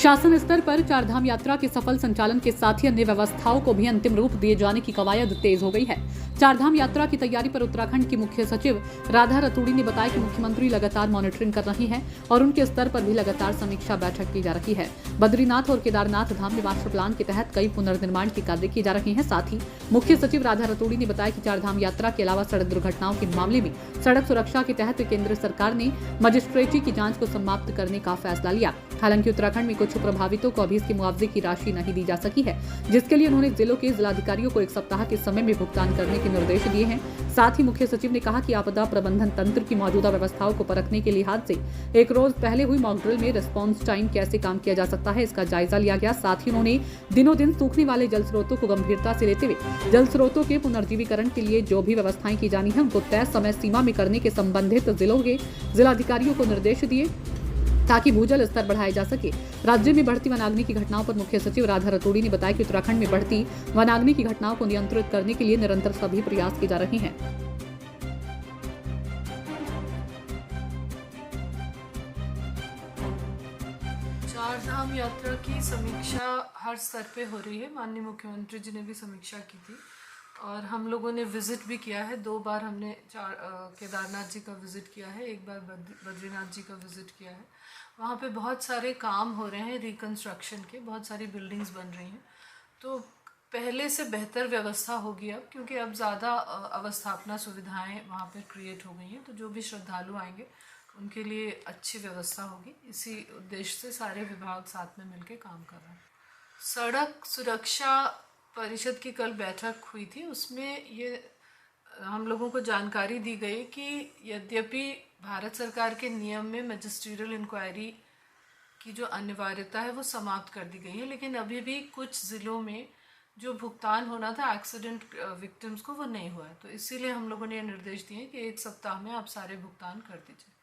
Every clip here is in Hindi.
शासन स्तर पर चारधाम यात्रा के सफल संचालन के साथ ही अन्य व्यवस्थाओं को भी अंतिम रूप दिए जाने की कवायद तेज हो गई है। चारधाम यात्रा की तैयारी पर उत्तराखंड की मुख्य सचिव राधा रतूड़ी ने बताया कि मुख्यमंत्री लगातार मॉनिटरिंग कर रही हैं और उनके स्तर पर भी लगातार समीक्षा बैठक की जा रही है। बद्रीनाथ और केदारनाथ धाम में मास्टर प्लान के तहत कई पुनर्निर्माण के कार्य किए जा रहे हैं। साथ ही मुख्य सचिव राधा रतूड़ी ने बताया कि चारधाम यात्रा के अलावा सड़क दुर्घटनाओं के मामले में सड़क सुरक्षा के तहत केंद्र सरकार ने मजिस्ट्रेटी की जांच को समाप्त करने का फैसला लिया। हालांकि उत्तराखंड में कुछ प्रभावितों को अभी इसके मुआवजे की राशि नहीं दी जा सकी है, जिसके लिए उन्होंने जिलों के जिलाधिकारियों को 1 सप्ताह के समय में भुगतान करने के निर्देश दिए हैं। साथ ही मुख्य सचिव ने कहा कि आपदा प्रबंधन तंत्र की मौजूदा व्यवस्थाओं को परखने के लिहाज से 1 रोज पहले हुई मॉक ड्रिल में रिस्पॉन्स टाइम कैसे काम किया जा सकता है, इसका जायजा लिया गया। साथ ही उन्होंने दिनों दिन सूखने वाले जल स्रोतों को गंभीरता से लेते हुए जल स्रोतों के पुनर्जीवीकरण के लिए जो भी व्यवस्थाएं की जानी है उनको तय समय सीमा में करने के संबंधित जिलों के जिलाधिकारियों को निर्देश दिए ताकि भूजल स्तर बढ़ाया जा सके। राज्य में बढ़ती वनाग्नि की घटनाओं पर मुख्य सचिव राधा रतूड़ी ने बताया कि उत्तराखंड में बढ़ती वनाग्नि की घटनाओं को नियंत्रित करने के लिए निरंतर सभी प्रयास किए जा रहे हैं। चारधाम यात्रा की समीक्षा हर स्तर पे हो रही है। माननीय मुख्यमंत्री जी ने भी समीक्षा की थी और हम लोगों ने विज़िट भी किया है। 2 बार हमने केदारनाथ जी का विज़िट किया है, 1 बार बद्रीनाथ जी का विज़िट किया है। वहाँ पे बहुत सारे काम हो रहे हैं रिकंस्ट्रक्शन के, बहुत सारी बिल्डिंग्स बन रही हैं, तो पहले से बेहतर व्यवस्था होगी अब, क्योंकि अब ज़्यादा अवस्थापना सुविधाएं वहाँ पे क्रिएट हो गई हैं। तो जो भी श्रद्धालु आएंगे उनके लिए अच्छी व्यवस्था होगी। इसी उद्देश्य से सारे विभाग साथ में मिलकर काम कर रहे हैं। सड़क सुरक्षा परिषद की कल बैठक हुई थी, उसमें ये हम लोगों को जानकारी दी गई कि यद्यपि भारत सरकार के नियम में मजिस्ट्रियल इंक्वायरी की जो अनिवार्यता है वो समाप्त कर दी गई है, लेकिन अभी भी कुछ ज़िलों में जो भुगतान होना था एक्सीडेंट विक्टिम्स को वो नहीं हुआ है। तो इसीलिए हम लोगों ने ये निर्देश दिए कि 1 सप्ताह में आप सारे भुगतान कर दीजिए।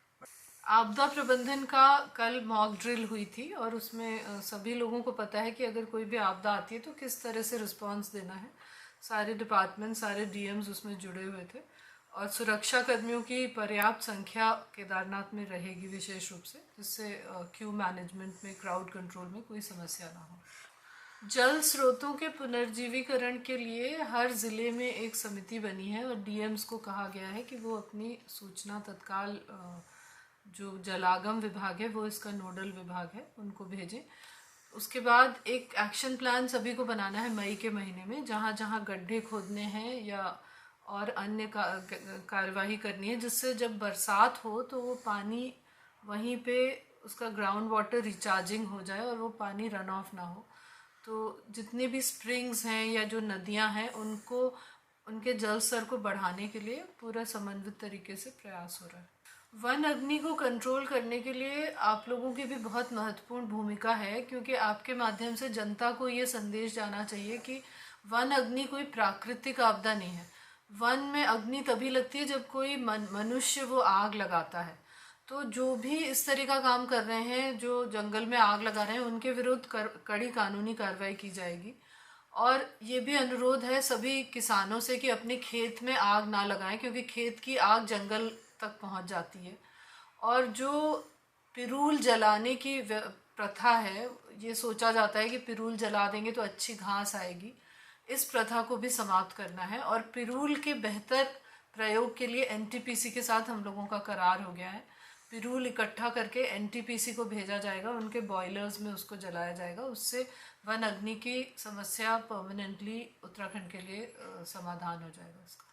आपदा प्रबंधन का कल मॉक ड्रिल हुई थी और उसमें सभी लोगों को पता है कि अगर कोई भी आपदा आती है तो किस तरह से रिस्पांस देना है। सारे डिपार्टमेंट, सारे डीएम्स उसमें जुड़े हुए थे और सुरक्षा कर्मियों की पर्याप्त संख्या केदारनाथ में रहेगी विशेष रूप से, जिससे क्यू मैनेजमेंट में, क्राउड कंट्रोल में कोई समस्या ना हो। जल स्रोतों के पुनर्जीवीकरण के लिए हर ज़िले में एक समिति बनी है और डीएम्स को कहा गया है कि वो अपनी सूचना तत्काल जो जलागम विभाग है वो इसका नोडल विभाग है, उनको भेजें। उसके बाद एक एक्शन प्लान सभी को बनाना है मई के महीने में, जहाँ जहाँ गड्ढे खोदने हैं या और अन्य कार्यवाही करनी है, जिससे जब बरसात हो तो वो पानी वहीं पे उसका ग्राउंड वाटर रिचार्जिंग हो जाए और वो पानी रन ऑफ ना हो। तो जितने भी स्प्रिंग्स हैं या जो नदियाँ हैं उनको, उनके जल स्तर को बढ़ाने के लिए पूरा समन्वित तरीके से प्रयास हो रहा है। वन अग्नि को कंट्रोल करने के लिए आप लोगों की भी बहुत महत्वपूर्ण भूमिका है, क्योंकि आपके माध्यम से जनता को ये संदेश जाना चाहिए कि वन अग्नि कोई प्राकृतिक आपदा नहीं है। वन में अग्नि तभी लगती है जब कोई मनुष्य वो आग लगाता है। तो जो भी इस तरह का काम कर रहे हैं, जो जंगल में आग लगा रहे हैं, उनके विरुद्ध कड़ी कानूनी कार्रवाई की जाएगी। और ये भी अनुरोध है सभी किसानों से कि अपने खेत में आग ना लगाएं, क्योंकि खेत की आग जंगल तक पहुंच जाती है। और जो पिरूल जलाने की प्रथा है, ये सोचा जाता है कि पिरूल जला देंगे तो अच्छी घास आएगी, इस प्रथा को भी समाप्त करना है। और पिरूल के बेहतर प्रयोग के लिए एनटीपीसी के साथ हम लोगों का करार हो गया है। पिरूल इकट्ठा करके एनटीपीसी को भेजा जाएगा, उनके बॉयलर्स में उसको जलाया जाएगा। उससे वन अग्नि की समस्या परमानेंटली उत्तराखंड के लिए समाधान हो जाएगा उसका।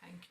Thank you.